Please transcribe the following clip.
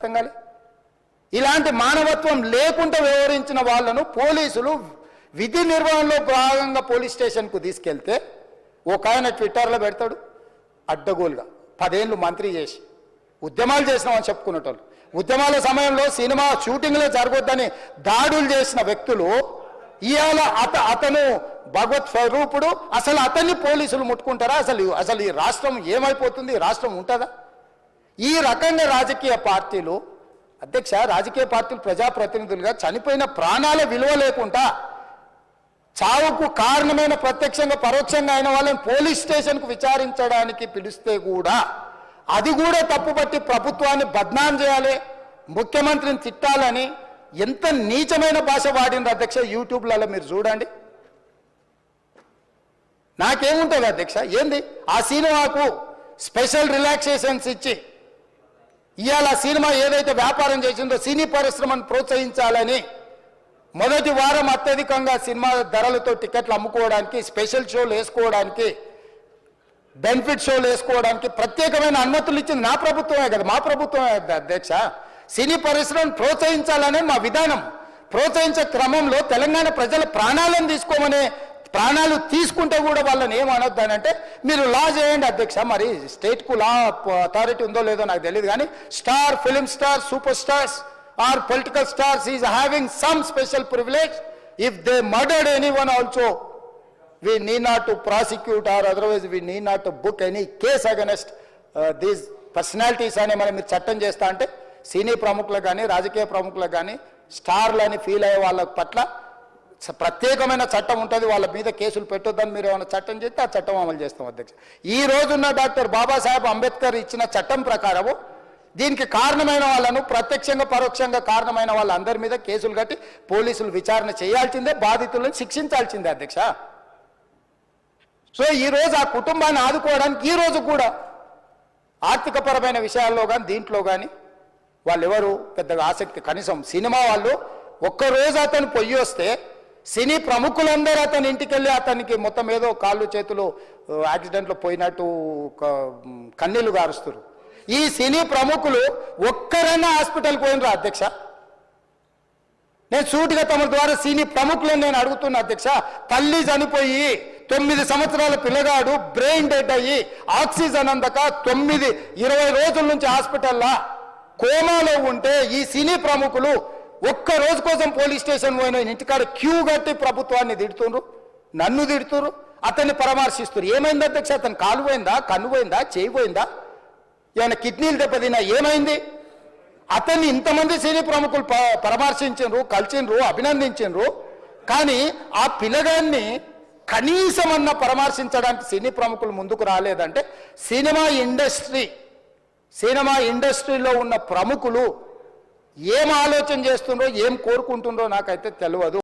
అర్థంగాలి ఇలాంటి మానవత్వం లేకుండా వ్యవహరించిన వాళ్ళను పోలీసులు విధి నిర్వహణలో భాగంగా పోలీస్ స్టేషన్కు తీసుకెళ్తే ఒక ఆయన ట్విట్టర్లో పెడతాడు అడ్డగోలుగా 10 ఏళ్ళు మంత్రి చేసి ఉద్యమాలు చేసినామని చెప్పుకునేటోళ్ళు ఉద్యమాల సమయంలో సినిమా షూటింగ్లో జరగొద్దని దాడులు చేసిన వ్యక్తులు ఇవాళ అతను భగవత్ స్వరూపుడు అసలు అతన్ని పోలీసులు ముట్టుకుంటారా అసలు ఈ రాష్ట్రం ఏమైపోతుంది రాష్ట్రం ఉంటుందా ఈ రకంగా రాజకీయ పార్టీలు అధ్యక్ష రాజకీయ పార్టీలు ప్రజాప్రతినిధులుగా చనిపోయిన ప్రాణాల విలువ లేకుండా చావుకు కారణమైన ప్రత్యక్షంగా పరోక్షంగా అయిన వాళ్ళని పోలీస్ స్టేషన్కు విచారించడానికి పిలిస్తే కూడా అది కూడా తప్పుపట్టి ప్రభుత్వాన్ని బద్నాం చేయాలి ముఖ్యమంత్రిని తిట్టాలని ఎంత నీచమైన భాష వాడింది అధ్యక్ష యూట్యూబ్లలో మీరు చూడండి నాకేముంటుంది అధ్యక్ష ఏంది ఆ సినిమాకు స్పెషల్ రిలాక్సేషన్స్ ఇచ్చి ఇవాళ సినిమా ఏదైతే వ్యాపారం చేసిందో సినీ పరిశ్రమను ప్రోత్సహించాలని మొదటి వారం అత్యధికంగా సినిమా ధరలతో టికెట్లు అమ్ముకోవడానికి స్పెషల్ షోలు వేసుకోవడానికి బెనిఫిట్ షోలు వేసుకోవడానికి ప్రత్యేకమైన అనుమతులు ఇచ్చింది నా ప్రభుత్వమే కదా మా ప్రభుత్వమే అధ్యక్ష సినీ పరిశ్రమను ప్రోత్సహించాలనే మా విధానం ప్రోత్సహించే క్రమంలో తెలంగాణ ప్రజల ప్రాణాలను తీసుకోమనే ప్రాణాలు తీసుకుంటే కూడా వాళ్ళని ఏమనొద్దానంటే మీరు లా చేయండి అధ్యక్ష మరి స్టేట్కు లా అథారిటీ ఉందో లేదో నాకు తెలియదు కానీ star film star super stars or political stars is having some special privilege if they murdered anyone also we need not to prosecute or otherwise we need not to book any case against these personalities అని మనం మీరు చట్టం చేస్తా అంటే సినీ ప్రముఖులకు కానీ రాజకీయ ప్రముఖులకు కానీ స్టార్లని ఫీల్ అయ్యే వాళ్ళ పట్ల ప్రత్యేకమైన చట్టం ఉంటుంది వాళ్ళ మీద కేసులు పెట్టొద్దని మీరు ఏమైనా చట్టం చేస్తే ఆ చట్టం అమలు చేస్తాం అధ్యక్ష ఈ రోజున్న డాక్టర్ బాబాసాహెబ్ అంబేద్కర్ ఇచ్చిన చట్టం ప్రకారము దీనికి కారణమైన వాళ్ళను ప్రత్యక్షంగా పరోక్షంగా కారణమైన వాళ్ళందరి మీద కేసులు కట్టి పోలీసులు విచారణ చేయాల్సిందే బాధితులను శిక్షించాల్సిందే అధ్యక్ష సో ఈరోజు ఆ కుటుంబాన్ని ఆదుకోవడానికి ఈరోజు కూడా ఆర్థికపరమైన విషయాల్లో కానీ దీంట్లో కానీ వాళ్ళు ఎవరు పెద్దగా ఆసక్తి కనీసం సినిమా వాళ్ళు ఒక్కరోజు అతను పొయ్యి వస్తే సినీ ప్రముఖులందరూ అతని ఇంటికి వెళ్ళి అతనికి మొత్తం ఏదో కాళ్ళు చేతులు యాక్సిడెంట్లో పోయినట్టు కన్నీళ్లు గారుస్తారు ఈ సినీ ప్రముఖులు ఒక్కరైనా హాస్పిటల్కి పోయినరా అధ్యక్ష నేను సూటిగా తమ ద్వారా సినీ ప్రముఖులను నేను అడుగుతున్నా అధ్యక్ష తల్లి చనిపోయి 9 సంవత్సరాల పిల్లగాడు బ్రెయిన్ డెడ్ అయ్యి ఆక్సిజన్ అందక 20 రోజుల నుంచి హాస్పిటల్లో కోమాలో ఉంటే ఈ సినీ ప్రముఖులు ఒక్క రోజు కోసం పోలీస్ స్టేషన్ పోయిన ఇంటికాడ క్యూ కట్టి ప్రభుత్వాన్ని తిడుతున్నారు నన్ను తిడుతున్నారు అతన్ని పరామర్శిస్తున్నారు ఏమైంది అధ్యక్ష అతను కాలు పోయిందా కన్ను పోయిందా చేయి పోయిందా ఏమైనా కిడ్నీలు దెబ్బతిన్నా ఏమైంది అతన్ని ఇంతమంది సినీ ప్రముఖులు పరామర్శించారు కలిసిండ్రు అభినందించారు కానీ ఆ పిల్లగాన్ని కనీసమన్నా పరామర్శించడానికి సినీ ప్రముఖులు ముందుకు రాలేదంటే సినిమా ఇండస్ట్రీలో ఉన్న ప్రముఖులు ఏం ఆలోచన చేస్తుండ్రో ఏం కోరుకుంటుండ్రో నాకైతే తెలియదు